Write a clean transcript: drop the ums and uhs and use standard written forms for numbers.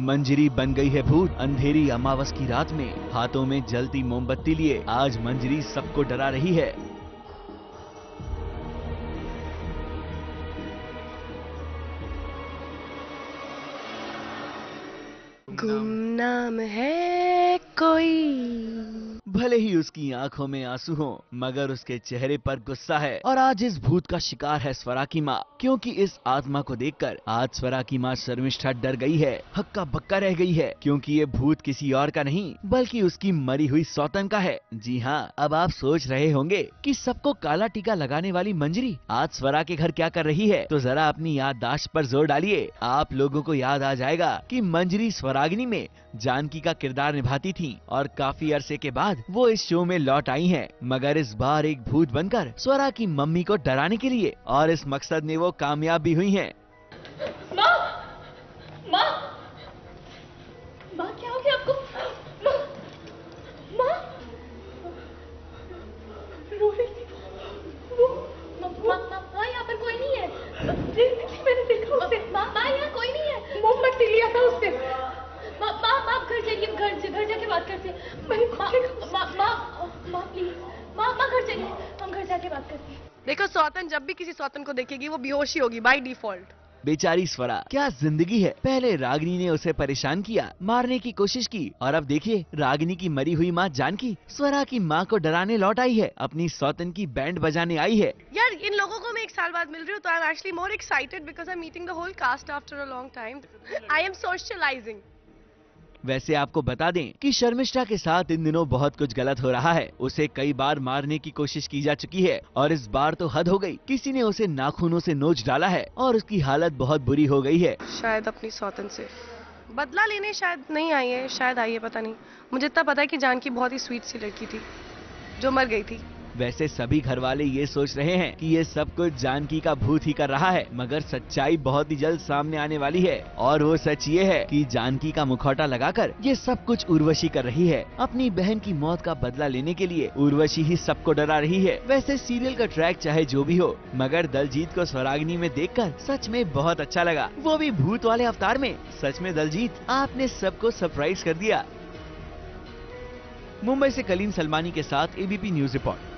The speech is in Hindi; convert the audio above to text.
मंजरी बन गई है भूत। अंधेरी अमावस की रात में हाथों में जलती मोमबत्ती लिए आज मंजरी सबको डरा रही है। गुमनाम है कोई। भले ही उसकी आंखों में आंसू हो, मगर उसके चेहरे पर गुस्सा है। और आज इस भूत का शिकार है स्वरा की माँ, क्योंकि इस आत्मा को देखकर आज स्वरा की माँ शर्मिष्ठा डर गई है, हक्का बक्का रह गई है, क्योंकि ये भूत किसी और का नहीं बल्कि उसकी मरी हुई सौतन का है। जी हाँ, अब आप सोच रहे होंगे कि सबको काला टीका लगाने वाली मंजरी आज स्वरा के घर क्या कर रही है, तो जरा अपनी याददाश्त पर जोर डालिए। आप लोगों को याद आ जाएगा कि मंजरी स्वरागिनी में जानकी का किरदार निभाती थी और काफी अरसे के बाद वो इस शो में लौट आई हैं, मगर इस बार एक भूत बनकर स्वरा की मम्मी को डराने के लिए, और इस मकसद में वो कामयाब भी हुई हैं। माँ, माँ, माँ क्या हो गया आपको? माँ, माँ, रो रही थी वो। माँ यहाँ पर कोई नहीं है। मैंने देखा उसे। माँ यहाँ कोई नहीं है। मोमबत्ती लिया था उससे। माँ आप घर जाइए, घर जाके बात करते हैं। माँ प्लीज, माँ घर चलिए, हम घर जाके बात करते हैं। देखो, सौतन जब भी किसी सौतन को देखेगी वो बेहोश ही होगी बाय डिफॉल्ट। बेचारी स्वरा, क्या जिंदगी है। पहले रागिनी ने उसे परेशान किया, मारने की कोशिश की, और अब देखिए रागिनी की मरी हुई माँ जानकी स्वरा की माँ को डराने लौट आई है, अपनी सौतन की बैंड बजाने आई है। यार, इन लोगों को मैं 1 साल बाद मिल रही हूँ तो I am actually more excited because I am meeting the whole cast after a long time. I am socialising. वैसे आपको बता दें कि शर्मिष्ठा के साथ इन दिनों बहुत कुछ गलत हो रहा है। उसे कई बार मारने की कोशिश की जा चुकी है और इस बार तो हद हो गई, किसी ने उसे नाखूनों से नोच डाला है और उसकी हालत बहुत बुरी हो गई है। शायद अपनी सौतन से बदला लेने शायद नहीं आई है, शायद आई है, पता नहीं। मुझे इतना पता है कि जानकी बहुत ही स्वीट सी लड़की थी जो मर गई थी। वैसे सभी घर वाले ये सोच रहे हैं कि ये सब कुछ जानकी का भूत ही कर रहा है, मगर सच्चाई बहुत ही जल्द सामने आने वाली है। और वो सच ये है कि जानकी का मुखौटा लगाकर ये सब कुछ उर्वशी कर रही है। अपनी बहन की मौत का बदला लेने के लिए उर्वशी ही सबको डरा रही है। वैसे सीरियल का ट्रैक चाहे जो भी हो, मगर दलजीत को स्वरागिनी में देखकर सच में बहुत अच्छा लगा, वो भी भूत वाले अवतार में। सच में दलजीत, आपने सबको सरप्राइज कर दिया। मुंबई से कलीम सलमानी के साथ एबीपी न्यूज रिपोर्ट।